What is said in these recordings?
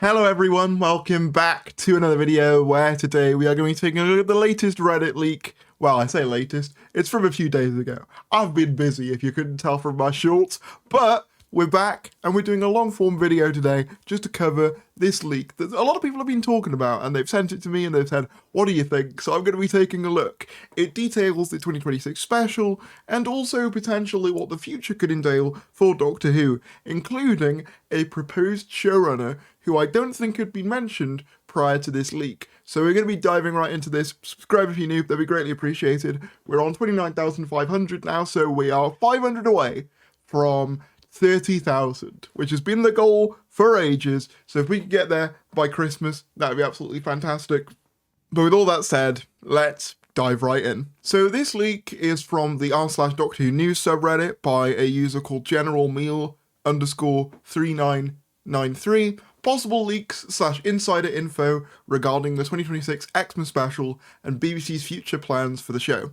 Hello everyone, welcome back to another video where today we are going to be taking a look at the latest Reddit leak. Well, I say latest, it's from a few days ago. I've been busy if you couldn't tell from my shorts, but we're back and we're doing a long form video today just to cover this leak that a lot of people have been talking about, and they've sent it to me and they've said, what do you think? So I'm going to be taking a look. It details the 2026 special and also potentially what the future could entail for Doctor Who, including a proposed showrunner who I don't think had been mentioned prior to this leak. So we're going to be diving right into this. Subscribe if you're new, that'd be greatly appreciated. We're on 29,500 now, so we are 500 away from 30,000, which has been the goal for ages. So if we could get there by Christmas, that would be absolutely fantastic. But with all that said, let's dive right in. So this leak is from the r/Doctor Who news subreddit by a user called generalmeal_3993. Possible leaks / insider info regarding the 2026 XMAS special and BBC's future plans for the show.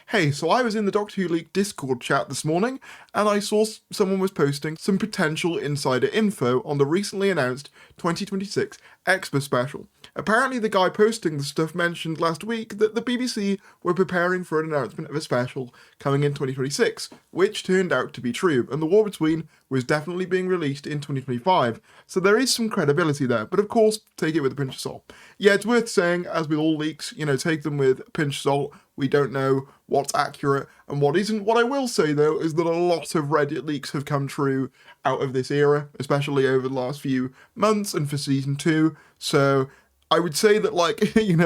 Hey, so I was in the Doctor Who Leak Discord chat this morning, and I saw someone was posting some potential insider info on the recently announced 2026 XMAS special. Apparently the guy posting the stuff mentioned last week that the BBC were preparing for an announcement of a special coming in 2026, which turned out to be true, and The War Between was definitely being released in 2025, so there is some credibility there, but of course, take it with a pinch of salt. Yeah, it's worth saying, as with all leaks, take them with a pinch of salt. We don't know what's accurate and what isn't. What I will say, though, is that a lot of Reddit leaks have come true out of this era, especially over the last few months and for season 2, so I would say that,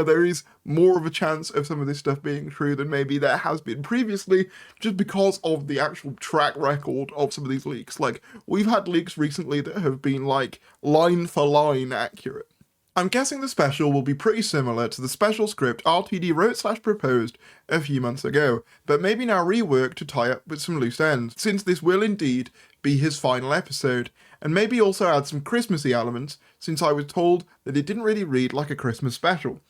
there is more of a chance of some of this stuff being true than maybe there has been previously, just because of the actual track record of some of these leaks. We've had leaks recently that have been, line for line accurate. I'm guessing the special will be pretty similar to the special script RTD wrote / proposed a few months ago, but maybe now reworked to tie up with some loose ends, since this will indeed be his final episode, and maybe also add some Christmassy elements, since I was told that it didn't really read like a Christmas special.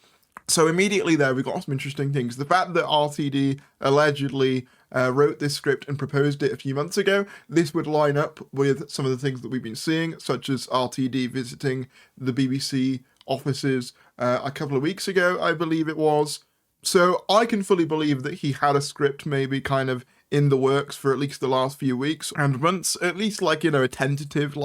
So immediately there we got some interesting things. The fact that RTD allegedly wrote this script and proposed it a few months ago, this would line up with some of the things that we've been seeing, such as RTD visiting the BBC offices a couple of weeks ago, I believe it was. So I can fully believe that he had a script maybe kind of in the works for at least the last few weeks and months, at least a tentative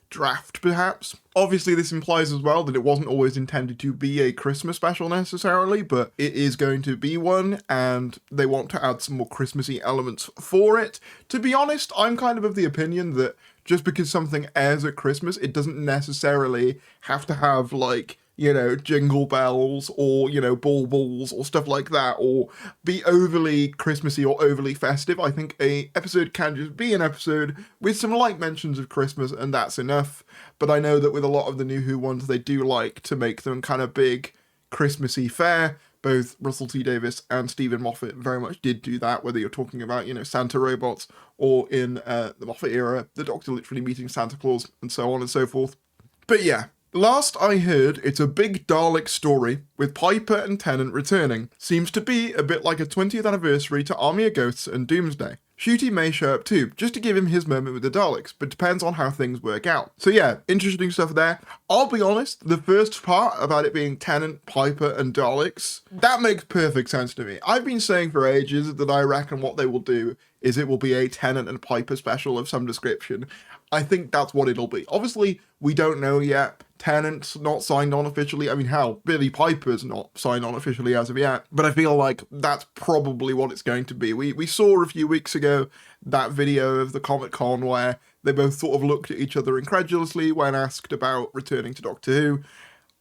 draft perhaps. Obviously this implies as well that it wasn't always intended to be a Christmas special necessarily, but it is going to be one, and they want to add some more Christmassy elements for it. To be honest, I'm kind of the opinion that just because something airs at Christmas, it doesn't necessarily have to have jingle bells or, baubles or stuff like that, or be overly Christmassy or overly festive. I think a episode can just be an episode with some light mentions of Christmas, and that's enough. But I know that with a lot of the New Who ones, they do like to make them kind of big Christmassy fare. Both Russell T Davies and Stephen Moffat very much did do that, whether you're talking about, Santa robots, or in the Moffat era, the Doctor literally meeting Santa Claus, and so on and so forth. But yeah, last I heard, it's a big Dalek story, with Piper and Tennant returning. Seems to be a bit like a 20th anniversary to Army of Ghosts and Doomsday. Ncuti may show up too, just to give him his moment with the Daleks, but depends on how things work out. So yeah, interesting stuff there. I'll be honest, the first part about it being Tennant, Piper, and Daleks, that makes perfect sense to me. I've been saying for ages that I reckon what they will do is it will be a Tennant and Piper special of some description. I think that's what it'll be. Obviously, we don't know yet. Tennant's not signed on officially. I mean, hell, Billy Piper's not signed on officially as of yet. But I feel like that's probably what it's going to be. We saw a few weeks ago that video of the Comic-Con where they both sort of looked at each other incredulously when asked about returning to Doctor Who.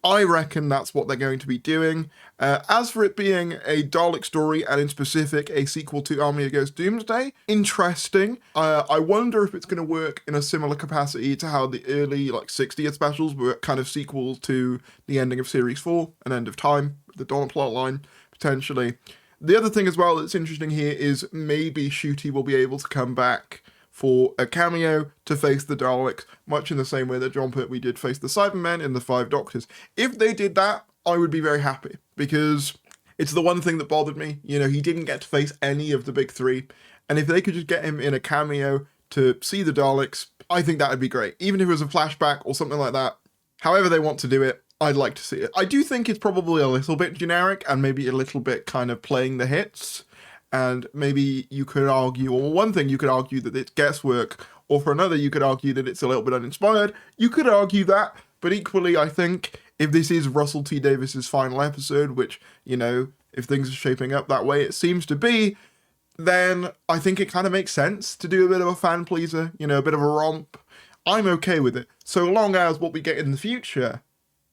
I reckon that's what they're going to be doing. As for it being a Dalek story, and in specific a sequel to Army of Ghosts Doomsday, interesting. I wonder if it's going to work in a similar capacity to how the early 60th specials were kind of sequels to the ending of Series 4, An End of Time, the Dawn plotline, potentially. The other thing as well that's interesting here is maybe Ncuti will be able to come back for a cameo to face the Daleks, much in the same way that John Pertwee did face the Cybermen in the Five Doctors. If they did that, I would be very happy, because it's the one thing that bothered me. He didn't get to face any of the big three, and if they could just get him in a cameo to see the Daleks, I think that would be great. Even if it was a flashback or something like that, However they want to do it, I'd like to see it. I do think it's probably a little bit generic and maybe a little bit kind of playing the hits. And maybe you could argue, or one thing you could argue that it's guesswork, or for another you could argue that it's a little bit uninspired. You could argue that, but equally I think if this is Russell T Davis's final episode, which, you know, if things are shaping up that way it seems to be, then I think it kind of makes sense to do a bit of a fan pleaser, you know, a bit of a romp. I'm okay with it, so long as what we get in the future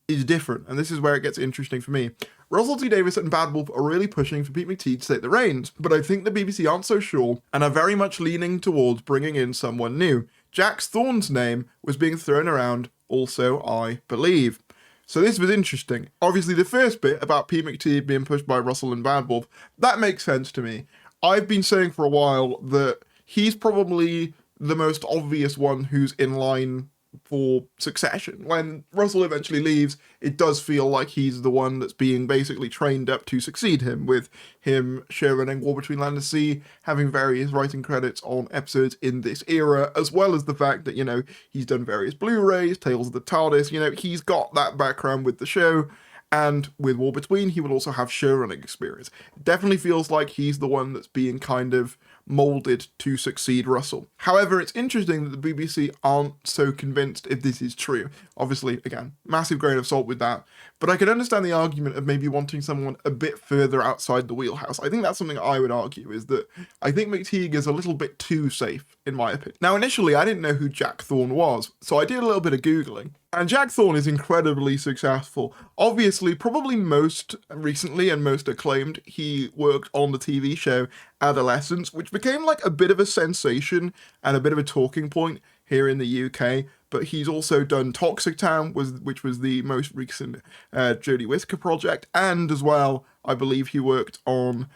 is different, and this is where it gets interesting for me. Russell T Davies and Bad Wolf are really pushing for Pete McTeague to take the reins, but I think the BBC aren't so sure and are very much leaning towards bringing in someone new. Jack Thorne's name was being thrown around also, I believe. So this was interesting. Obviously the first bit about Pete McTeague being pushed by Russell and Bad Wolf, that makes sense to me. I've been saying for a while that he's probably the most obvious one who's in line for succession. When Russell eventually leaves, it does feel like he's the one that's being basically trained up to succeed him, with him showrunning War Between Land and Sea, having various writing credits on episodes in this era, as well as the fact that, you know, he's done various Blu-rays, Tales of the TARDIS, you know, he's got that background with the show, and with War Between, he will also have showrunning experience. It definitely feels like he's the one that's being kind of molded to succeed Russell. However, it's interesting that the BBC aren't so convinced if this is true. Obviously, again, massive grain of salt with that, but I can understand the argument of maybe wanting someone a bit further outside the wheelhouse. I think that's something I would argue, is that I think McTeague is a little bit too safe, in my opinion. Now, initially, I didn't know who Jack Thorne was, so I did a little bit of Googling. And Jack Thorne is incredibly successful. Obviously, probably most recently and most acclaimed, he worked on the TV show Adolescence, which became like a bit of a sensation and a bit of a talking point here in the UK. But he's also done Toxic Town, which was the most recent Jodie Whittaker project. And as well, I believe he worked on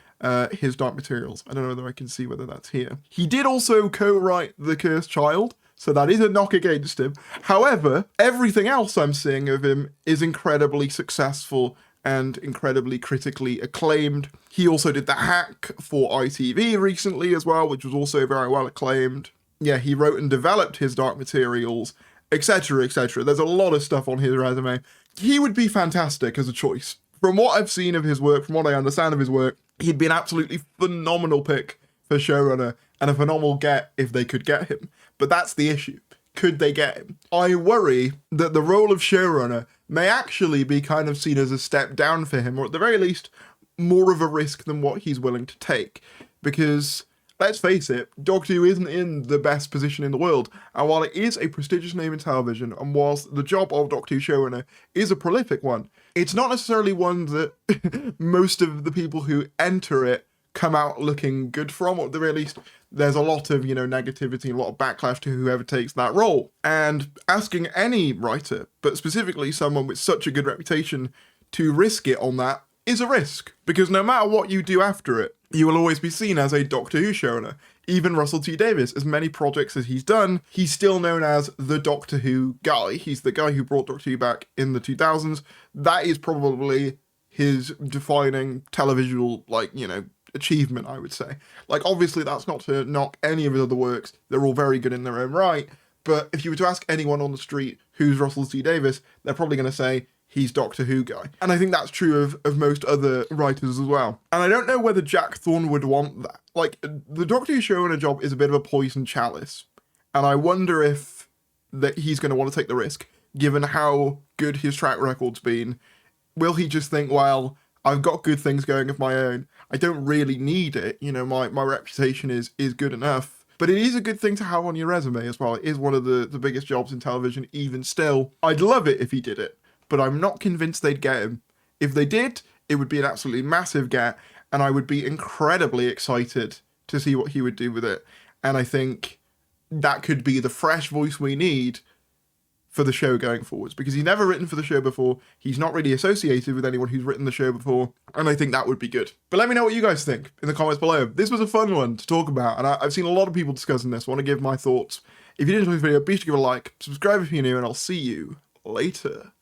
his Dark Materials. I don't know whether I can see whether that's here. He did also co-write The Cursed Child, so that is a knock against him. However, everything else I'm seeing of him is incredibly successful and incredibly critically acclaimed. He also did The Hack for ITV recently as well, which was also very well acclaimed. Yeah, he wrote and developed his Dark Materials, etc., etc. There's a lot of stuff on his resume. He would be fantastic as a choice. From what I've seen of his work, from what I understand of his work, he'd be an absolutely phenomenal pick for showrunner, and a phenomenal get if they could get him. But that's the issue. Could they get him? I worry that the role of showrunner may actually be kind of seen as a step down for him, or at the very least, more of a risk than what he's willing to take. Because, let's face it, Doctor Who isn't in the best position in the world, and while it is a prestigious name in television, and whilst the job of Doctor Who showrunner is a prolific one, it's not necessarily one that most of the people who enter it come out looking good from, or at the very least, there's a lot of, you know, negativity, a lot of backlash to whoever takes that role. And asking any writer, but specifically someone with such a good reputation, to risk it on that is a risk. Because no matter what you do after it, you will always be seen as a Doctor Who showrunner. Even Russell T Davies, as many projects as he's done, he's still known as the Doctor Who guy. He's the guy who brought Doctor Who back in the 2000s. That is probably his defining televisual, like, you know, achievement, I would say. Like, obviously that's not to knock any of his other works, they're all very good in their own right, but if you were to ask anyone on the street who's Russell T Davies, they're probably going to say he's Doctor Who guy. And I think that's true of most other writers as well. And I don't know whether Jack Thorne would want that. Like, the Doctor Who showrunner job is a bit of a poison chalice, and I wonder if that he's going to want to take the risk, given how good his track record's been. Will he just think, well, I've got good things going of my own, I don't really need it, you know, my reputation is good enough. But it is a good thing to have on your resume as well. It is one of the biggest jobs in television, even still. I'd love it if he did it, but I'm not convinced they'd get him. If they did, it would be an absolutely massive get, and I would be incredibly excited to see what he would do with it. And I think that could be the fresh voice we need for the show going forwards, because he's never written for the show before, he's not really associated with anyone who's written the show before, and I think that would be good. But let me know what you guys think in the comments below. This was a fun one to talk about, and I've seen a lot of people discussing this. I want to give my thoughts. If you did enjoy this video, be sure to give it a like, subscribe if you're new, and I'll see you later.